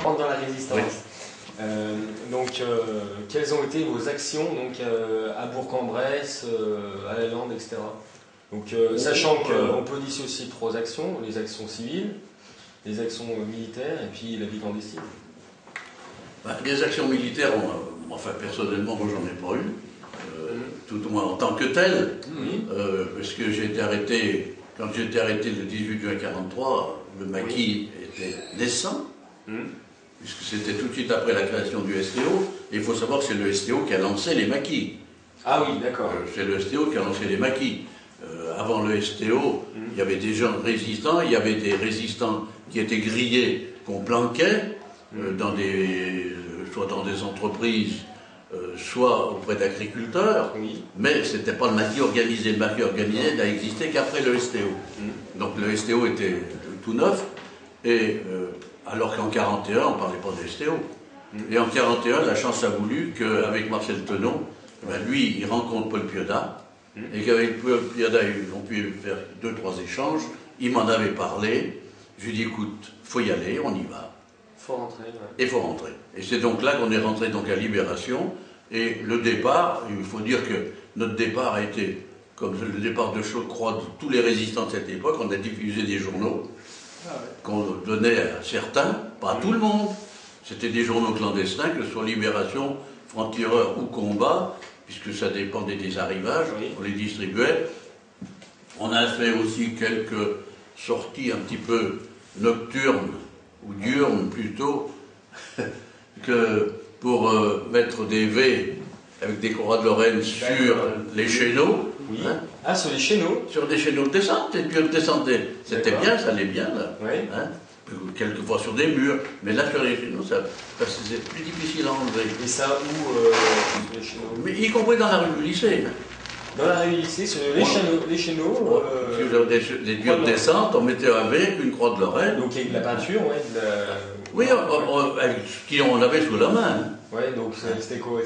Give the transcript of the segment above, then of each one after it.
Pendant la résistance. Oui. Quelles ont été vos actions donc, à Bourg-en-Bresse, à la Lande, etc. Donc, sachant qu'on peut dissocier trois actions, les actions civiles, les actions militaires et puis la vie clandestine. Les actions militaires, enfin personnellement, moi j'en ai pas eu, tout au moins en tant que tel, parce que j'ai été arrêté, quand j'ai été arrêté le 18 juin 1943, le maquis était naissant, puisque c'était tout de suite après la création du STO, et il faut savoir que c'est le STO qui a lancé les maquis. Ah oui, d'accord. C'est le STO qui a lancé les maquis. Avant le STO, il y avait des gens résistants, il y avait des résistants qui étaient grillés, qu'on planquait, soit dans des entreprises, soit auprès d'agriculteurs, mais ce n'était pas le maquis organisé. Le maquis organisé n'a existé qu'après le STO. Donc le STO était tout neuf, et alors qu'en 1941, on ne parlait pas de STO. Et en 1941, la chance a voulu qu'avec Marcel Tenon, lui, il rencontre Paul Piodat, et qu'avec Paul Piodat, ils ont pu faire 2-3 échanges. Il m'en avait parlé. Je lui ai dit, écoute, il faut y aller, on y va. Faut rentrer, Et il faut rentrer. Et c'est donc là qu'on est rentré donc à Libération. Et le départ, il faut dire que notre départ a été, comme le départ de Chaude-Croix de tous les résistants de cette époque, on a diffusé des journaux qu'on donnait à certains, pas à tout le monde. C'était des journaux clandestins, que ce soit Libération, Franc-Tireur ou Combat, puisque ça dépendait des arrivages, on les distribuait. On a fait aussi quelques sorties un petit peu nocturnes, ou diurnes plutôt, que pour mettre des V avec des courroies de Lorraine sur les chéneaux. Ah, sur les chéneaux? Sur des chéneaux de descente, et puis on descendait. C'était bien, ça allait bien, là. Quelquefois sur des murs, mais là sur les chéneaux, c'est plus difficile à enlever. Et ça où, sur les chéneaux? Mais y compris dans la rue du lycée. Dans la rue du lycée, sur les chéneaux sur des murs de descente, on mettait un V avec une croix de Lorraine. Donc avec de la peinture, Oui, avec ce qu'on avait sous la main. Donc c'était quoi?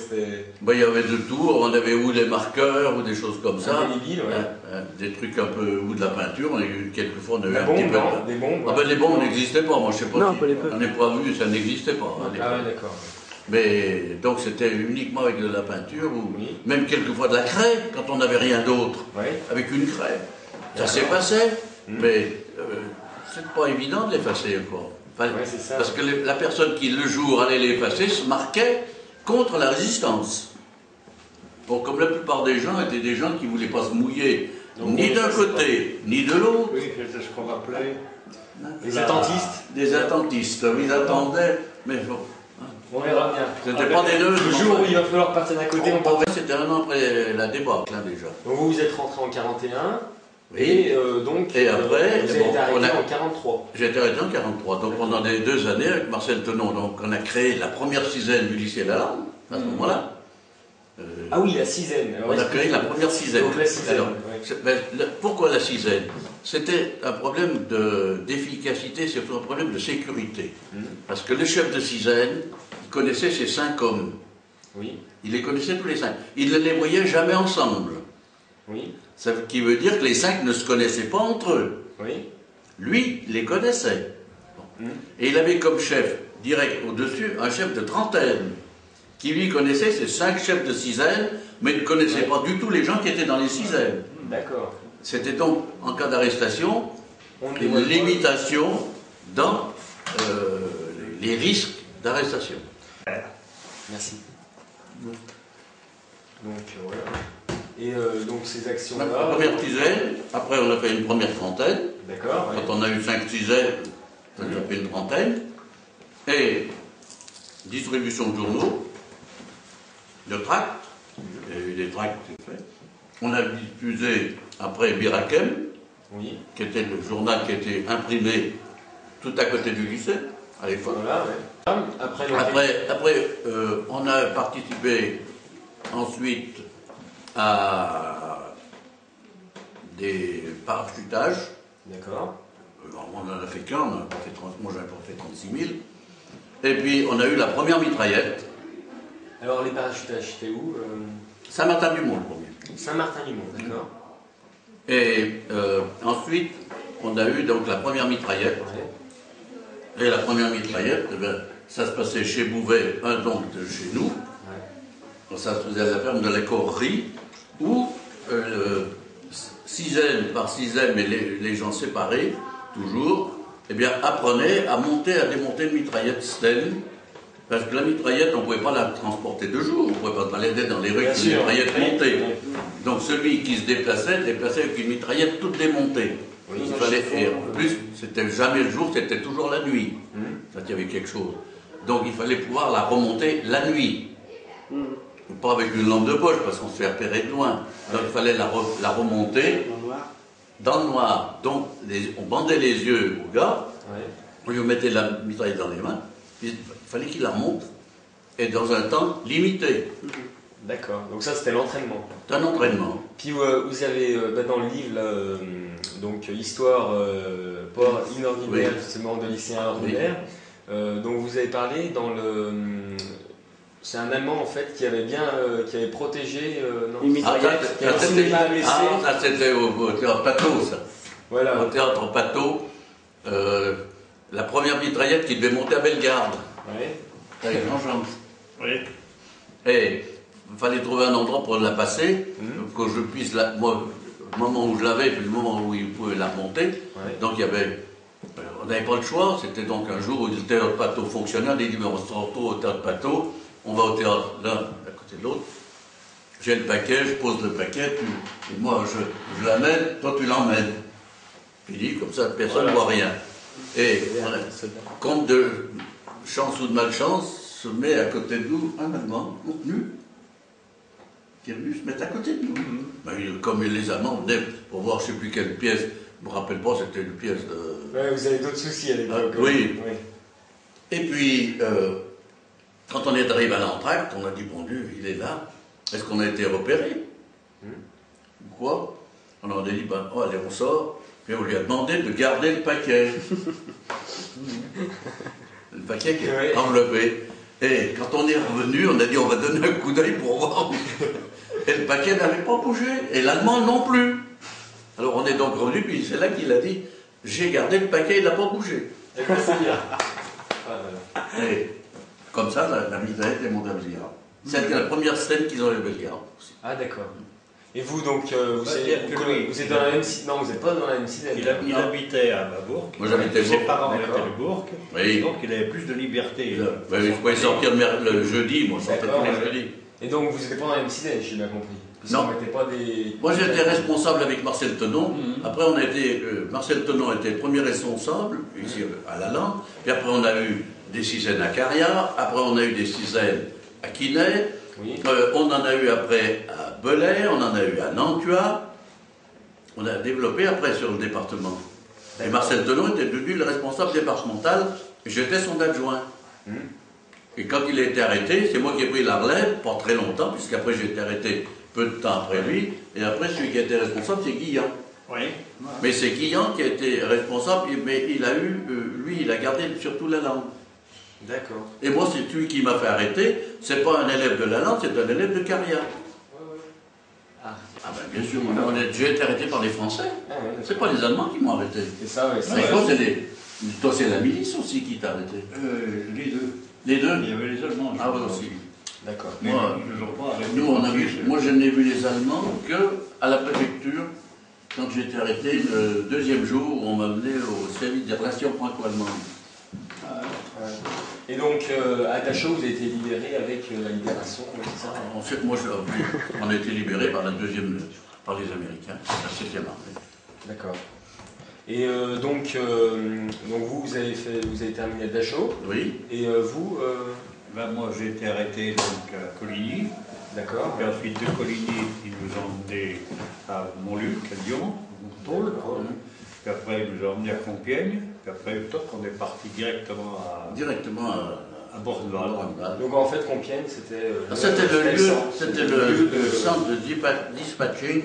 Il y avait de tout, on avait ou des marqueurs ou des choses comme ça. Des trucs un peu, ou de la peinture, quelquefois on avait un petit peu de... Des bombes? Les bombes n'existaient pas, moi je sais pas non, si pas les peu. on n'est pas vu, ça n'existait pas. D'accord. Mais donc c'était uniquement avec de la peinture, ou même quelquefois de la craie, quand on n'avait rien d'autre, avec une craie. Ça s'effaçait, mais c'est pas évident de l'effacer encore. Parce que la personne qui le jour allait l'effacer se marquait contre la résistance. Bon, comme la plupart des gens étaient des gens qui ne voulaient pas se mouiller, ni d'un côté, ni de l'autre. Oui, c'est ce qu'on appelait. Les attentistes? Des attentistes, ils attendaient, mais bon. On verra bien. C'était pas des neutres. Le jour où il va falloir partir d'un côté, on part. C'était un an après la débâcle, là, déjà. Donc vous êtes rentré en 41. Et donc, et après, vous avez été arrêté en 43. J'ai été arrêté en 43. Donc pendant les 2 années, avec Marcel Tenon, donc, on a créé la première cisaine du lycée Lalande, à ce moment-là. Ah oui, la cisaine. On a créé la première cisaine. Donc la cisaine. Alors, pourquoi la cisaine? C'était un problème d'efficacité, c'est un problème de sécurité. Parce que le chef de cisaine, il connaissait ses 5 hommes. Il les connaissait tous les 5. Il ne les voyait jamais ensemble. Ce qui veut dire que les 5 ne se connaissaient pas entre eux. Lui, il les connaissait. Et il avait comme chef, direct au-dessus, un chef de trentaine, qui lui connaissait ses 5 chefs de cisaine, mais ne connaissait pas du tout les gens qui étaient dans les cisaines. D'accord. C'était donc, en cas d'arrestation, une limitation dans les risques d'arrestation. Merci. Donc, voilà. Et donc ces actions-là... La première cisaine, après on a fait une première trentaine. D'accord. Quand on a eu 5 cisaines, on a fait une trentaine. Et distribution de journaux, de tracts. Il y a eu des tracts faits. On a diffusé après Birakem, qui était le journal qui était imprimé tout à côté du lycée, à l'époque. Voilà, ouais. Après, on a participé ensuite à des parachutages. D'accord. On n'en a fait qu'un, moi j'en ai pas fait 36 000. Et puis on a eu la première mitraillette. Alors les parachutages, c'était où Saint-Martin-du-Mont, le premier. Saint-Martin-du-Mont, d'accord. Et ensuite, on a eu donc la première mitraillette. Ouais. Et la première mitraillette, eh bien, ça se passait chez Bouvet, donc de chez nous. Ouais. Ça se faisait à la ferme de la Correrie, où sixième par sixième, et les gens séparés, toujours, eh bien, apprenaient à monter, à démonter une mitraillette Sten. Parce que la mitraillette, on ne pouvait pas la transporter 2 jours, on ne pouvait pas balader dans les rues avec une mitraillette montée. Donc celui qui se déplaçait avec une mitraillette toute démontée. Oui, Et en plus, c'était jamais le jour, c'était toujours la nuit. Ça, il y avait quelque chose. Donc il fallait pouvoir la remonter la nuit. Pas avec une lampe de poche, parce qu'on se fait repérer de loin. Donc il fallait la remonter dans le noir. Donc on bandait les yeux au gars, on lui mettait la mitraillette dans les mains. Il fallait qu'il la remonte, et dans un temps limité. D'accord, donc ça c'était l'entraînement. C'est un entraînement. Puis vous avez dans le livre, là, donc histoire pas inordinaire, justement de lycéens ordinaires. Donc vous avez parlé dans le... c'est un Allemand en fait qui avait qui avait protégé une mitraillette, qui avait cinéma à blessé. Ça c'était au théâtre Pateau, ça. Voilà. Au théâtre Pateau. La première mitraillette qui devait monter à Bellegarde. Ouais. Avec Jean-Jean. Oui. Et il fallait trouver un endroit pour la passer, que je puisse moi, le moment où je l'avais, puis le moment où il pouvait la remonter. Ouais. Donc il y avait. On n'avait pas le choix, c'était donc un jour où le théâtre Pateau fonctionnait, on a dit, mais on se retrouve au théâtre Pateau, on va au théâtre l'un à côté de l'autre. J'ai le paquet, je pose le paquet, et moi je l'amène, toi tu l'emmènes. Puis dit, comme ça personne ne voit rien. Et compte de chance ou de malchance, se met à côté de nous un Allemand, nu, qui est venu se mettre à côté de nous. Ben, comme les Allemands venaient pour voir je ne sais plus quelle pièce, je ne me rappelle pas, c'était une pièce de... Ouais, vous avez d'autres soucis à l'époque. Oui. Et puis, quand on est arrivé à l'entracte, on a dit, bon Dieu, il est là, est-ce qu'on a été repéré Quoi On a dit, ben, oh, allez, on sort. Puis on lui a demandé de garder le paquet. Le paquet qui est enveloppé. Et quand on est revenu, on a dit on va donner un coup d'œil pour voir. Et le paquet n'avait pas bougé. Et l'Allemand non plus. Alors on est donc revenu, puis c'est là qu'il a dit j'ai gardé le paquet, il n'a pas bougé. Et c'est bien. Et comme ça, la mitraillette est montée à Bellegarde. C'était la première scène qu'ils ont eu à Bellegarde aussi. Ah d'accord. Et vous donc, vous êtes dans la même cité? Non, vous n'êtes pas dans la même cité. Il habitait à Bourg. Moi j'habitais Ses Bourg. parents étaient de Bourg. Oui. Donc il avait plus de liberté. Je pouvais sortir le jeudi, moi je sortais tous les jeudis. Et donc vous n'étiez pas dans la même cité, j'ai bien compris. Non. Pas des... Moi j'étais responsable avec Marcel Tenon. Après on a été, Marcel Tenon était le premier responsable, ici à Lalande. Puis après on a eu des Cisaines à Carrière. Après on a eu des Cisaines à Quinet. Oui. On en a eu après à Belay, on en a eu à Nantua. On a développé après sur le département. Et Marcel Tenon était devenu le responsable départemental. J'étais son adjoint. Et quand il a été arrêté, c'est moi qui ai pris la relève, pas très longtemps, puisqu'après j'ai été arrêté peu de temps après lui. Et après, celui qui a été responsable, c'est Guillan. Oui. Mais c'est Guillan qui a été responsable, mais il a eu, lui, il a gardé surtout la langue. D'accord. Et moi, c'est celui qui m'a fait arrêter. C'est pas un élève de la langue, c'est un élève de Carrière. Ah ben bien sûr, j'ai été arrêté par les Français. C'est pas les Allemands qui m'ont arrêté. C'est ça, oui. Toi, c'est la milice aussi qui t'a arrêté. Les deux. Les deux. Il y avait les Allemands. Ah oui, aussi. D'accord. Moi, je n'ai vu les Allemands qu'à la préfecture, quand j'ai été arrêté le deuxième jour où on m'a mené au service des relations franco-allemandes. Et donc, à Dachau, vous avez été libéré avec la libération, c'est ça? Ensuite, moi, on a été libéré par par les Américains, la 7e armée. D'accord. Et donc vous avez terminé à Dachau. Oui. Et vous Ben, moi, j'ai été arrêté donc, à Coligny. D'accord. Et ensuite, de Coligny, ils nous ont emmenés à Montluc, à Lyon, Tôle. Puis après, il nous a emmenés à Compiègne. Puis après, on est parti directement à Bornval. Donc en fait, Compiègne, c'était le centre de dispatching,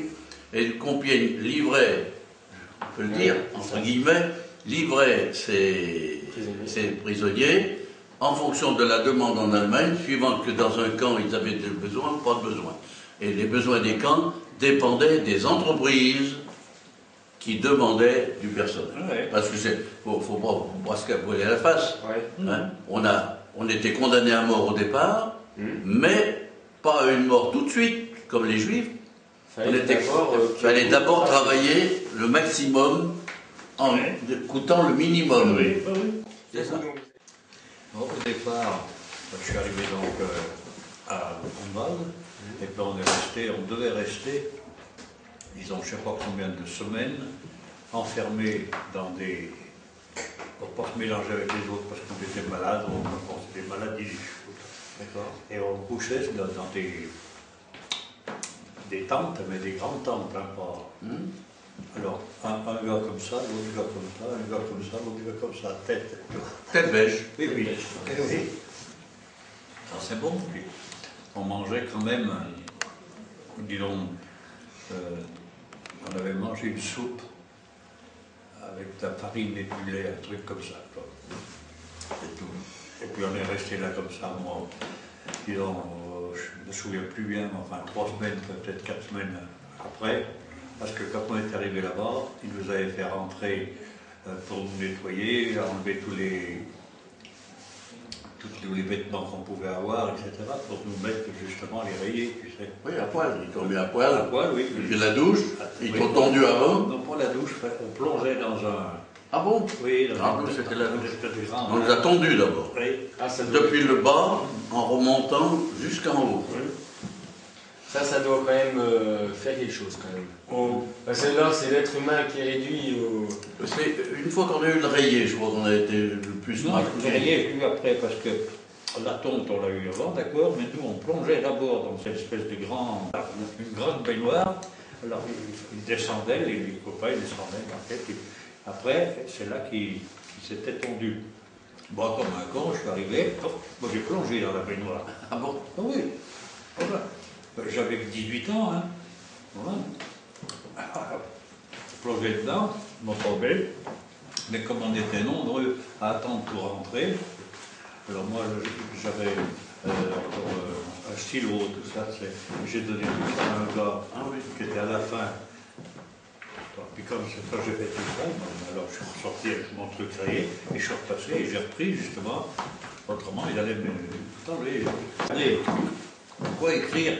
et Compiègne livrait, on peut le dire, entre guillemets, livrait ses prisonniers en fonction de la demande en Allemagne, suivant que dans un camp ils avaient des besoins ou pas de besoins. Et les besoins des camps dépendaient des entreprises qui demandaient du personnel. Ouais. Parce que faut pas se capoter la face. Ouais. Hein. On était condamnés à mort au départ, mais pas à une mort tout de suite, comme les Juifs. Il fallait d'abord travailler le maximum en coûtant le minimum. Oui. C'est ça. Bon, au départ, je suis arrivé donc à Bornval, et puis on devait rester, disons, je ne sais pas combien de semaines, enfermés dans des... pour ne pas se mélanger avec les autres, parce qu'on était malades, on c'était des maladies. D'accord. Et on couchait dans des tentes, mais des grandes tentes, hein, pas... Alors, un gars comme ça, l'autre gars comme ça, un gars comme ça, l'autre gars comme ça, Tête bêche. Oui. Alors, c'est bon. Puis, on mangeait quand même, disons, on avait mangé une soupe avec de la farine et du lait, un truc comme ça. Quoi. Et tout. Et puis on est resté là comme ça, moi, disons, je ne me souviens plus bien, mais enfin 3 semaines, peut-être 4 semaines après. Parce que quand on est arrivé là-bas, ils nous avaient fait rentrer pour nous nettoyer, enlever tous les vêtements qu'on pouvait avoir, etc., pour nous mettre justement les rayer, tu sais. Oui, à poil, ils t'ont mis à poil. À poil, oui. Puis la douche, ils t'ont tendu avant. Non, pas la douche, on plongeait dans un... Ah bon? Oui, C'était la douche. grand... On les a tendus d'abord. Oui. Depuis le bas, en remontant jusqu'en haut. Oui. Ça doit quand même faire quelque chose quand même. Oh. Parce que là, c'est l'être humain qui est réduit au... Une fois qu'on a eu le rayé, je crois qu'on a été le plus Non, marqué. le rayé, j'ai eu après, parce que la tonte, on l'a eu avant, d'accord, mais nous, on plongeait d'abord dans cette espèce de une grande baignoire. Alors, ils descendaient, les copains, ils descendaient, en fait. Après, c'est là qu'ils s'étaient tondus. Bon, comme un con, je suis arrivé, moi j'ai plongé dans la baignoire. Ah bon? Ah oui, voilà. J'avais 18 ans, hein. Voilà. Plongé dedans, m'en tombé. Mais comme on était nombreux à attendre pour rentrer, alors moi j'avais un stylo, tout ça, j'ai donné tout ça à un gars qui était à la fin. Puis quand j'ai fait tout ça, alors je suis ressorti avec mon truc rayé, et je suis repassé et j'ai repris justement, autrement il allait me tout enlever. Allez, pourquoi écrire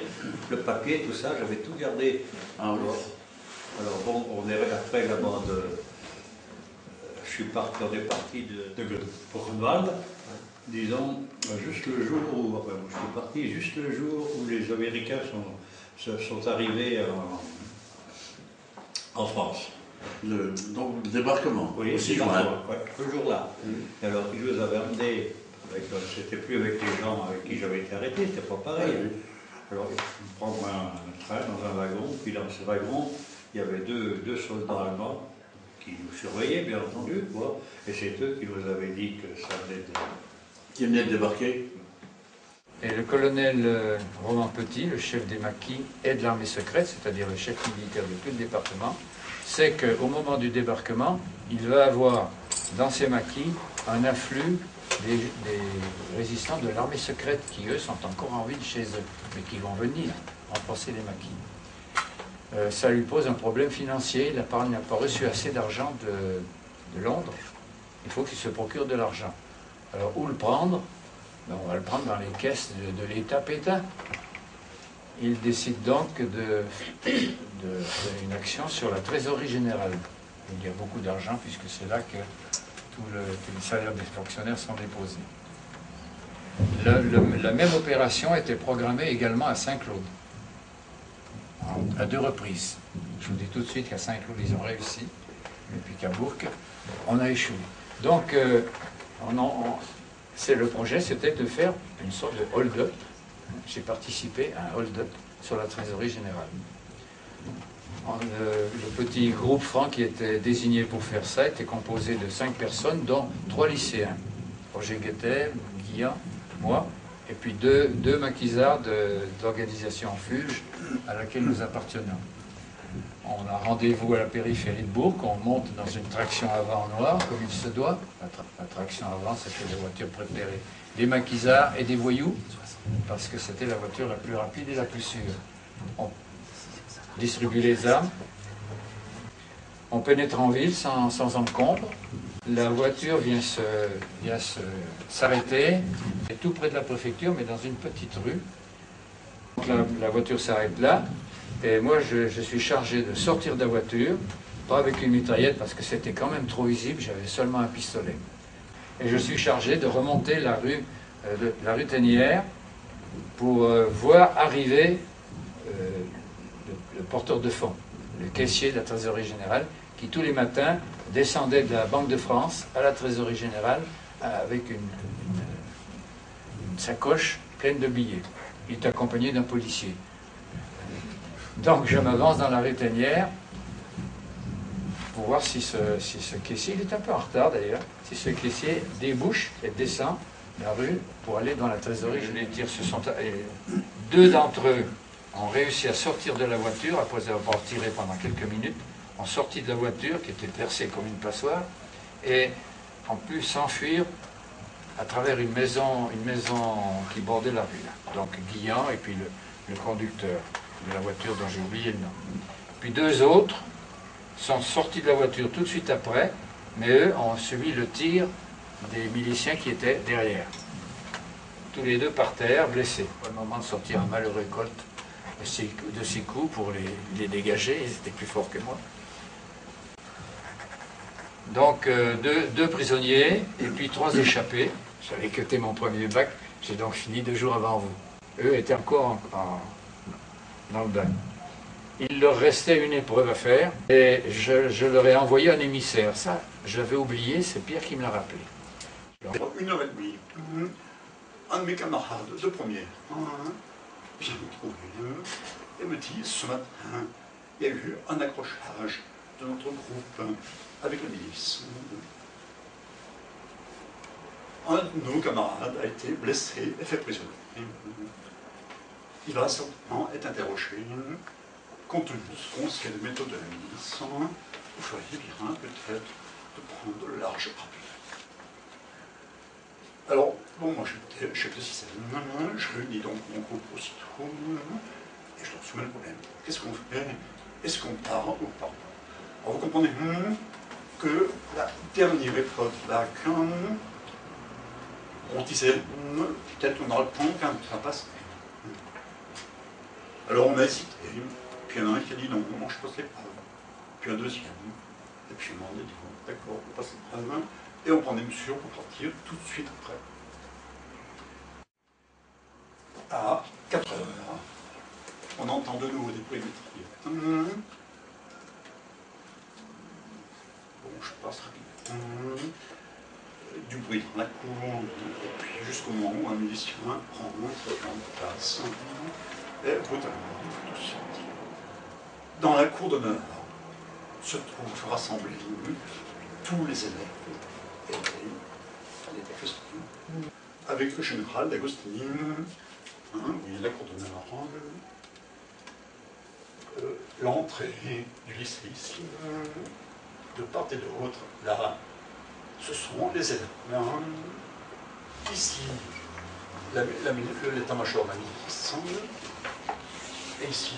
le papier, tout ça, j'avais tout gardé. Ah oui. Alors bon, on est après là-bas on est parti de Bornval, disons, juste le jour où, enfin, je suis parti juste le jour où les Américains sont arrivés en France. Donc le débarquement, Oui, au 6 juin. Ce jour-là. Et alors, ils nous avaient emmenés, c'était plus avec les gens avec qui j'avais été arrêté, c'était pas pareil. Alors, ils prendre un train dans un wagon, puis dans ce wagon, il y avait deux soldats allemands qui nous surveillaient, bien entendu, quoi. Et c'est eux qui nous avaient dit que ça venait de... Qui venait de débarquer. Et le colonel Roman Petit, le chef des maquis et de l'armée secrète, c'est-à-dire le chef militaire de tout le département, sait qu'au moment du débarquement, il va avoir dans ses maquis un afflux des résistants de l'armée secrète qui, eux, sont encore en ville chez eux, mais qui vont venir renforcer les maquis. Ça lui pose un problème financier, il n'a pas reçu assez d'argent de Londres, il faut qu'il se procure de l'argent. Alors, où le prendre? Ben, on va le prendre dans les caisses de l'État Pétain. Il décide donc de faire une action sur la trésorerie générale. Il y a beaucoup d'argent puisque c'est là que tous les salaires des fonctionnaires sont déposés. La même opération était programmée également à Saint-Claude, à 2 reprises. Je vous dis tout de suite qu'à Saint-Claude, ils ont réussi, et puis qu'à Bourg, on a échoué. Donc, le projet, c'était de faire une sorte de hold-up. J'ai participé à un hold-up sur la trésorerie générale. Le petit groupe franc qui était désigné pour faire ça était composé de 5 personnes, dont 3 lycéens. Roger Guettet, Guillan, moi, et puis deux maquisards de l'organisation Fulge à laquelle nous appartenons. On a rendez-vous à la périphérie de Bourg, on monte dans une traction avant noire, comme il se doit. La traction avant, c'était la voiture préférée des maquisards et des voyous, parce que c'était la voiture la plus rapide et la plus sûre. On distribue les armes, on pénètre en ville sans encombre. La voiture vient s'arrêter, tout près de la préfecture, mais dans une petite rue. Donc la voiture s'arrête là, et moi je suis chargé de sortir de la voiture, pas avec une mitraillette parce que c'était quand même trop visible, j'avais seulement un pistolet. Et je suis chargé de remonter la rue Thénière pour voir arriver le porteur de fonds, le caissier de la trésorerie générale, qui tous les matins descendait de la Banque de France à la trésorerie générale avec une sacoche pleine de billets. Il est accompagné d'un policier. Donc je m'avance dans la rue Thénière pour voir si ce caissier, il est un peu en retard d'ailleurs, si ce caissier débouche et descend la rue pour aller dans la trésorerie. Les tirs se sont... Deux d'entre eux ont réussi à sortir de la voiture après avoir tiré pendant quelques minutes, ont sorti de la voiture qui était percée comme une passoire et ont pu s'enfuir à travers une maison qui bordait la rue. Donc Guillan et puis le conducteur de la voiture dont j'ai oublié le nom. Puis deux autres sont sortis de la voiture tout de suite après, mais eux ont suivi le tir des miliciens qui étaient derrière. Tous les deux par terre, blessés. Au moment de sortir un malheureux Colt de 6 coups pour les dégager, ils étaient plus forts que moi. Donc deux prisonniers et puis 3 échappés. J'avais cuté mon premier bac, j'ai donc fini 2 jours avant vous. Eux étaient encore dans le bac. Il leur restait une épreuve à faire et je leur ai envoyé un émissaire. Ça, j'avais oublié, c'est Pierre qui me l'a rappelé. 1h30, un de mes camarades de première vient me trouver et me dit, ce matin, il y a eu un accrochage de notre groupe avec la milice. Un de nos camarades a été blessé et fait prisonnier. Il va certainement être interrogé. Compte tenu de ce qu'est la méthode de la milice, vous feriez bien peut-être de prendre le large rappel. Alors, bon, moi j'étais chef de système, je réunis donc mon groupe aussitôt, et je leur soumets le problème. Qu'est-ce qu'on fait? Est-ce qu'on part ou pas? Alors vous comprenez que la dernière épreuve bac, on disait, peut-être on aura le temps quand ça passe. Alors on a hésité, puis il y en a un qui a dit non, je passe l'épreuve. Puis un deuxième, et puis on a dit d'accord, on passe l'épreuve. Et on prend des mesures pour partir tout de suite après. À 4 heures, on entend de nouveau des bruits métriers. Bon, je passe rapidement. Du bruit dans la cour, et puis jusqu'au moment où un milicien prend de place. Et brutalement, tout de suite. Dans la cour d'honneur se trouvent rassemblés tous les élèves. Avec le général d'Agostini, oui, la cour d'honneur, l'entrée du lycée ici, de part et d'autre, là, ce sont les élèves. Ici, l'état-major de la milice, et ici,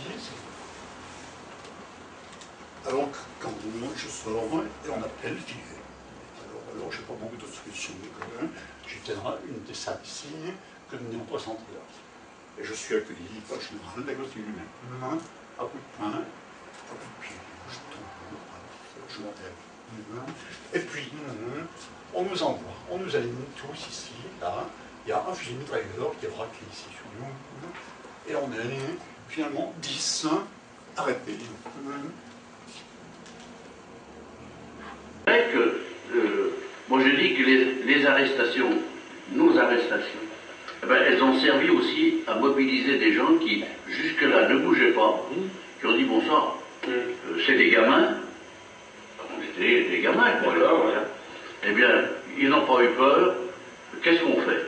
alors quand je sors, et on appelle Filet. Alors je n'ai pas beaucoup d'autres solutions. J'éteindrai une des salles ici que nous n'avons présentées là. Et je suis accueilli par le général d'Agostini lui-même. À coup de poing, à coup de pied, je tombe, je m'enterre. Et puis, on nous envoie, on nous aligne tous ici, là. Il y a un fusil mitrailleur qui est braqué ici sur nous. Et on est finalement 10 arrêtés. Moi je dis que les arrestations, nos arrestations, eh ben, elles ont servi aussi à mobiliser des gens qui jusque-là ne bougeaient pas, qui ont dit bon sang, c'est des gamins, on était des gamins, quoi. Eh bien, ils n'ont pas eu peur, qu'est-ce qu'on fait?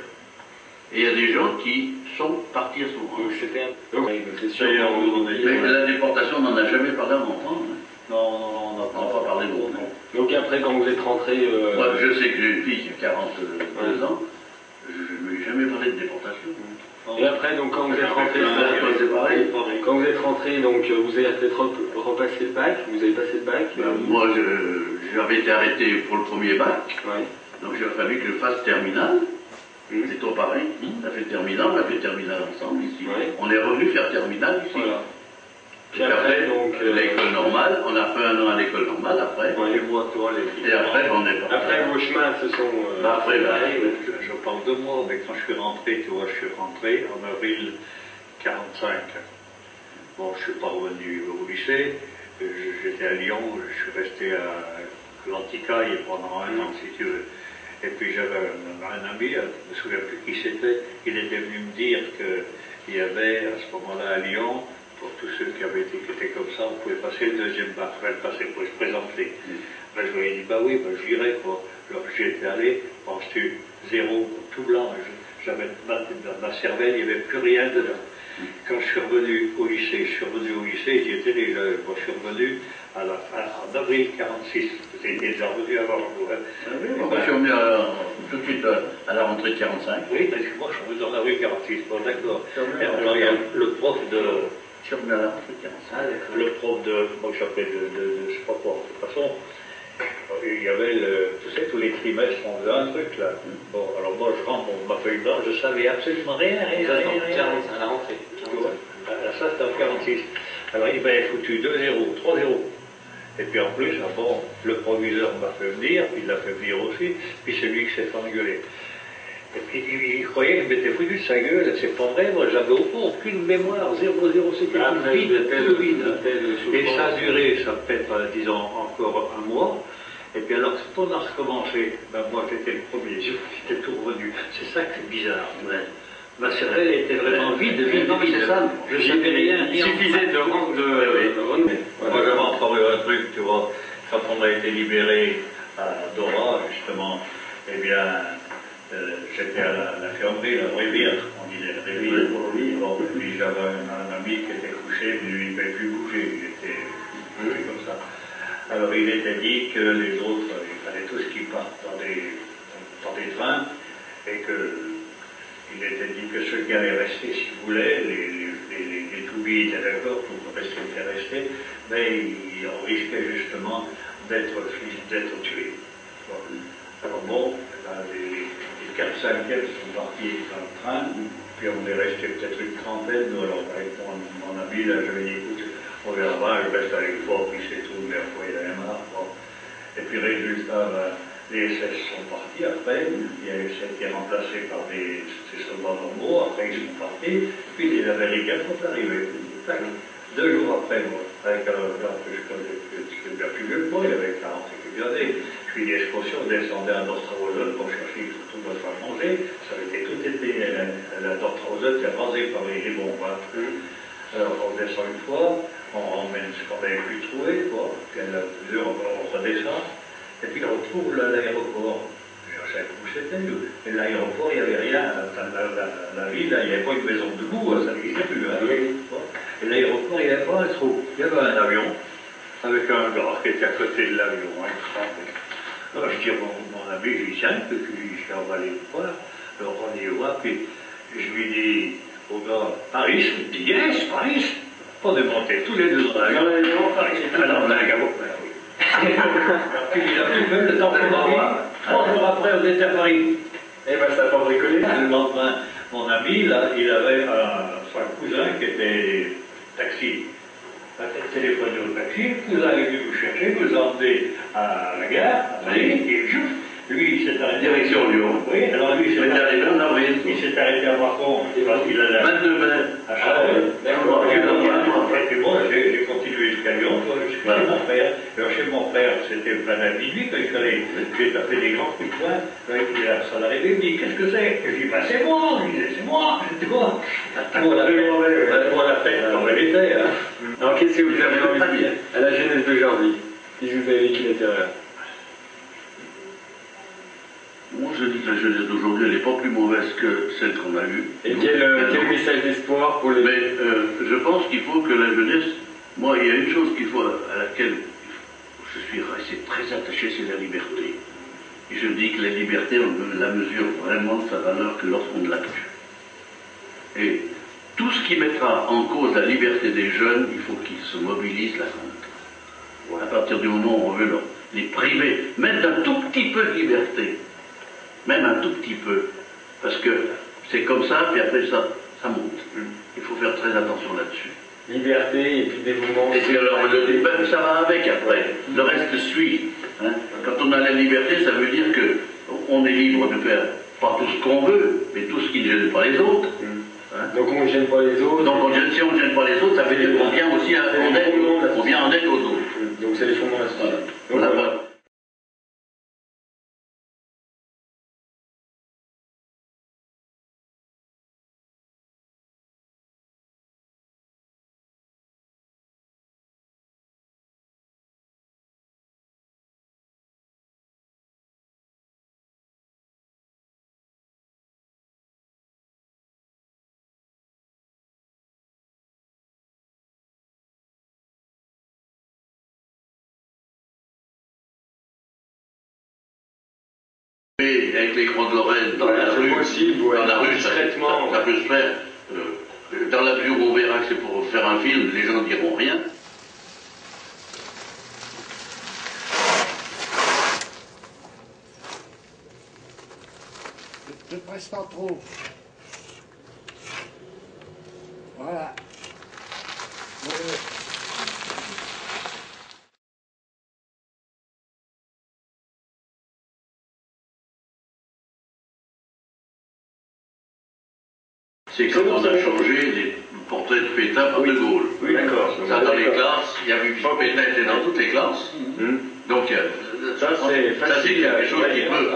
Et il y a des gens qui sont partis à ce moment-là. Mais la déportation, on n'en a jamais parlé en enfant. Hein. Non, on n'a pas parlé longtemps. Donc après, quand vous êtes rentré... Moi, je sais que j'ai une fille qui a 42 ans, je ne lui ai jamais parlé de déportation. Et après, donc quand vous êtes rentré, quand vous êtes rentré, donc vous avez peut-être repassé le bac, vous avez passé le bac. Moi, j'avais été arrêté pour le premier bac, donc il a fallu que je fasse terminale. C'est tout pareil. On a fait terminale, on a fait terminale ensemble ici. On est revenu faire terminale ici. Voilà. Puis après, donc l'école normale, on a fait 1 an à l'école normale après. Et après, on est parti. Après, vos chemins se sont. Après, je parle de moi, mais quand je suis rentré, tu vois, je suis rentré en avril 45. Bon, je ne suis pas revenu au lycée. J'étais à Lyon, je suis resté à l'Anticaille pendant 1 an, si tu veux. Et puis j'avais un ami, je ne me souviens plus qui c'était, il était venu me dire qu'il y avait à ce moment-là à Lyon, pour tous ceux qui étaient comme ça, on pouvait passer le deuxième bac, il fallait passer pour se présenter. Ben, je lui ai dit, bah oui, ben, j'irai quoi. Alors j'y étais allé, penses-tu, zéro, tout blanc, j'avais ma cervelle, il n'y avait plus rien dedans. Quand je suis revenu au lycée, j'y étais déjà, moi je suis revenu en avril 46, j'étais déjà revenu avant. Moi je suis revenu tout de suite à la rentrée de 45. Oui, parce que moi je suis revenu en avril 46, bon d'accord. Alors il y a le prof de... Je suis revenu à la rentrée de 45. Le prof de... Moi je s'appelais je sais pas quoi, de toute façon. Il y avait, tu sais, tous les trimestres, on faisait un truc là. Bon, alors moi je rentre ma feuille blanche, je savais absolument rien. À la rentrée. Ça c'était en 46. Alors il m'avait foutu 2-0, 3-0. Et puis en plus, bon, le proviseur m'a fait venir, il l'a fait venir aussi, puis c'est lui qui s'est fait engueuler. Et puis il croyait que je m'étais foutu de sa gueule, c'est pas vrai, moi j'avais au fond aucune mémoire, 0-0, c'était tout vide. Et ça a duré, ça peut-être, disons, encore 1 mois. Et puis alors, quand on a recommencé, ben moi j'étais le premier, j'étais tout revenu. C'est ça qui est bizarre. Ma cervelle était vraiment vide. Non, mais c'est ça. Je savais rien. Il suffisait de renommer. Moi j'avais encore eu un truc, tu vois, quand on a été libéré à Dora, justement, eh bien, j'étais à l'infirmerie, la Brévire, on disait la Brévire. Bon, puis j'avais un ami qui était couché, mais lui il ne pouvait plus bouger, il était couché comme ça. Alors il était dit que les autres, il fallait tous qu'ils partent dans des trains, et que il était dit que ceux qui allaient rester, s'ils voulaient, les toubis étaient d'accord pour rester, mais on risquait justement d'être tués. Bon. Alors bon, les 4/5e sont partis dans le train, puis on est resté peut-être une trentaine. Alors avec mon ami, là, je lui ai dit, écoute, on verra, je reste avec toi, puis c'est tout, mais après il avait marre. Bon. Et puis résultat, les SS sont partis après, ça a été remplacé par des soldats normaux, après ils sont partis, puis les Américains sont arrivés. 2 jours après, moi, avec un gars que je connais bien plus vieux que moi, il avait 40 et quelques années, je suis des excursions, on descendait à Dortrausen pour chercher tout notre à manger, ça avait tout été, la Dortrausen était rasée par les bombes. Hein. Alors on descend une fois, on ramène ce qu'on avait pu trouver, quoi, puis on redescend. Et puis on retrouve l'aéroport. Je ne savais pas où c'était. Et l'aéroport, il n'y avait rien. La ville, il n'y avait pas une maison debout, ça n'existait plus. Hein. Et l'aéroport, il n'y avait pas un trou. Il y avait un avion avec un gars qui était à côté de l'avion. Hein. Alors je dis à mon ami, je lui dis tiens, on va aller le voir. Alors on y va, puis je lui dis au gars, Paris, il me dit yes, Paris. On est montés tous les 2 dans l'avion. Paris. Alors on a un gamin. Puis il a plus fait le temps qu'on arrive. 3 jours après, on était à Paris. Eh ben, ça n'a pas bricolé. Le lendemain, mon ami, là, il avait son cousin qui était taxi. Il a téléphoné au taxi, le cousin est venu vous chercher, vous emmenez à la gare, à Paris, et Lui, il s'est arrêté. Direction Lyon. Oui, alors lui, il s'est arrêté. Il s'est arrêté à Mâcon. Parce qu'il a la... 22 mai. Ah ouais, d'accord. Et bon, j'ai continué jusqu'à Lyon, chez mon frère. Alors chez mon frère, c'était plein à minuit, quand il fallait, j'ai tapé des grands coups de poing, là, il a ça l'arrivée, il me dit, qu'est-ce que c'est? Je dis, bah c'est moi, je disais, c'est moi, tu vois. Pour la fête, comme elle était. Hein. Alors qu'est-ce que vous avez envie de dire à la jeunesse d'aujourd'hui, qui vous avez vécu l'intérieur? Moi, je dis que la jeunesse d'aujourd'hui, elle n'est pas plus mauvaise que celle qu'on a eue. Et quel message d'espoir pour les... Mais je pense qu'il faut que la jeunesse... Moi, il y a une chose qu'il faut, à laquelle je suis resté très attaché, c'est la liberté. Et je dis que la liberté, on ne la mesure vraiment de sa valeur que lorsqu'on l'a tue. Et tout ce qui mettra en cause la liberté des jeunes, il faut qu'ils se mobilisent la contre. À partir du moment où on veut les priver, même d'un tout petit peu de liberté, même un tout petit peu, parce que c'est comme ça, puis après ça monte. Il faut faire très attention là-dessus. Liberté et puis dévouement. Et puis alors, ça va avec après, le reste suit. Hein. Quand on a la liberté, ça veut dire qu'on est libre de faire pas tout ce qu'on veut, mais tout ce qui ne gêne pas les autres. Hein. Donc on ne gêne pas les autres. Donc si on ne gêne pas les autres, ça veut dire qu'on vient aussi on vient en aide aux autres. Donc c'est les fondements de la société. Voilà. Et avec les Croix de Lorraine dans la rue, ça peut se faire. Dans la mesure où on verra que c'est pour faire un film, les gens ne diront rien. Ne te presse pas trop. Voilà. C'est quand on a changé les portraits de Pétain par De Gaulle. Oui, d'accord. Ça, dans les classes, il y a eu Pétain était dans toutes les classes. Donc, ça, c'est facile. Quelque chose qui peut.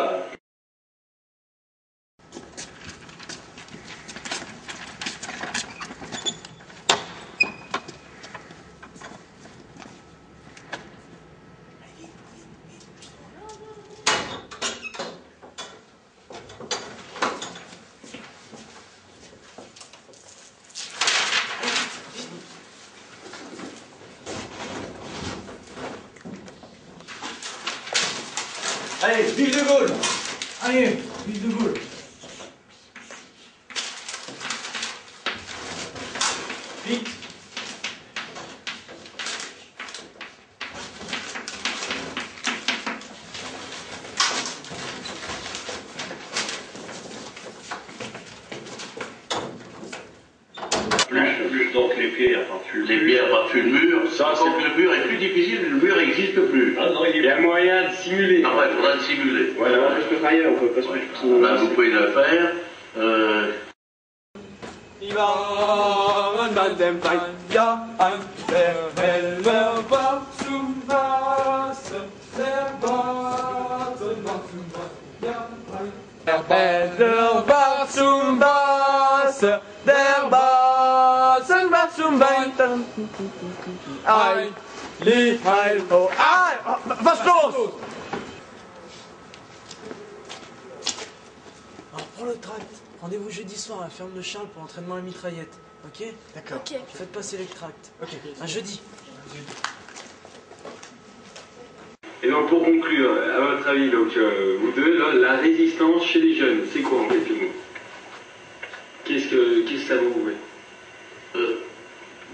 Allez, vive De Gaulle! Allez, vive De Gaulle! Vite! Plus donc les pierres par-dessus. Les pierres par-dessus le mur. Ça, donc le mur est plus difficile, le mur n'existe plus. Ah non, Il y a moyen de simuler. Après, il faudra le simuler. Voilà. On peut faire ailleurs, on peut pas se mettre Là, vous pouvez le faire. Was los? Alors prends le tract. Rendez-vous jeudi soir à la ferme de Charles pour l'entraînement à mitraillette. Ok? D'accord. Ok. Faites passer les tracts. Ok. Un jeudi. Et donc pour conclure, à votre avis, donc, vous deux, là, la résistance chez les jeunes, c'est quoi en quelques mots? Qu'est-ce que ça vous fait?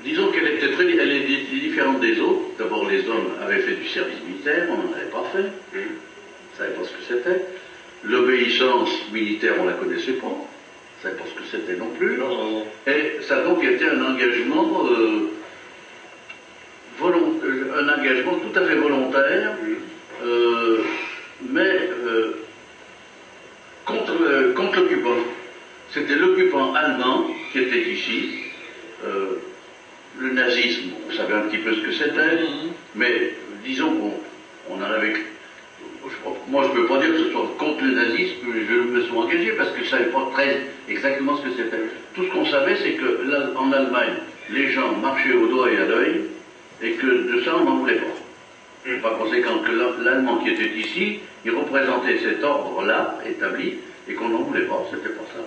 Disons qu'elle était elle est différente des autres. D'abord, les hommes avaient fait du service militaire, on n'en avait pas fait. On ne savait pas ce que c'était. L'obéissance militaire, on ne la connaissait pas. On ne savait pas ce que c'était non plus. Et ça a donc été un engagement, un engagement tout à fait volontaire, mais contre l'occupant. C'était l'occupant allemand qui était ici. Le nazisme, on savait un petit peu ce que c'était, mais disons qu'on en avait... Moi, je ne peux pas dire que ce soit contre le nazisme que je me suis engagé, parce que je ne savais pas très exactement ce que c'était. Tout ce qu'on savait, c'est qu'en Allemagne, les gens marchaient au doigt et à l'œil, et que de ça, on n'en voulait pas. Par conséquent, que l'Allemand qui était ici, il représentait cet ordre-là, établi, et qu'on n'en voulait pas, c'était pas ça.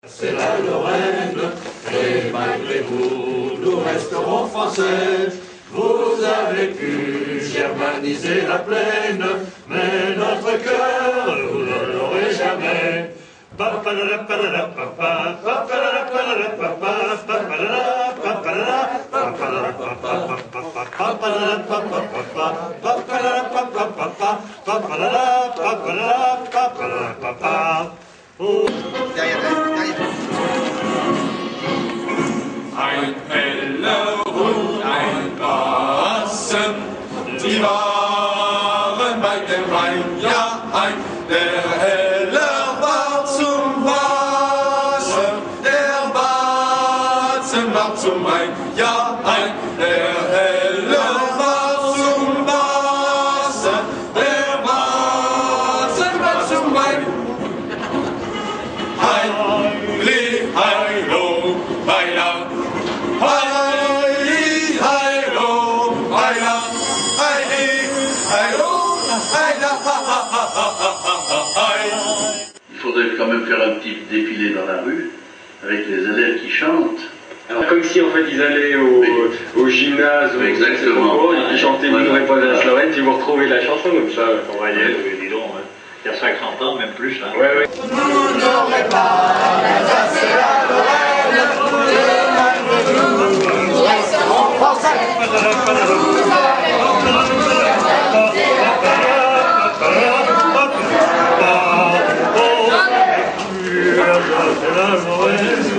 C'est la Lorraine, et malgré vous, nous resterons français. Vous avez pu germaniser la plaine, mais notre cœur, vous ne l'aurez jamais. Ein heller und ein Bassen, die waren bei dem Rhein, ja, der Heller war zum Wasser, der Batzen war zum Rhein, ja, der Heller war zum Wasser, der Batzen war zum Rhein. Heili, heilo, heila, heili, heilo, heila, heili, heilo, heila, Il faudrait quand même faire un petit défilé dans la rue, avec les élèves qui chantent. Alors, comme si en fait ils allaient au gymnase ou exactement, et ils chantaient Vous n'aurez pas la Lorraine, puis vous retrouvez la chanson comme ça. On va y aller, dis donc, il y a 50 ans, même plus. Hein. Ouais, ouais. Vous n'aurez pas l'Alsace et la Lorraine, nous resterons français. Vous avez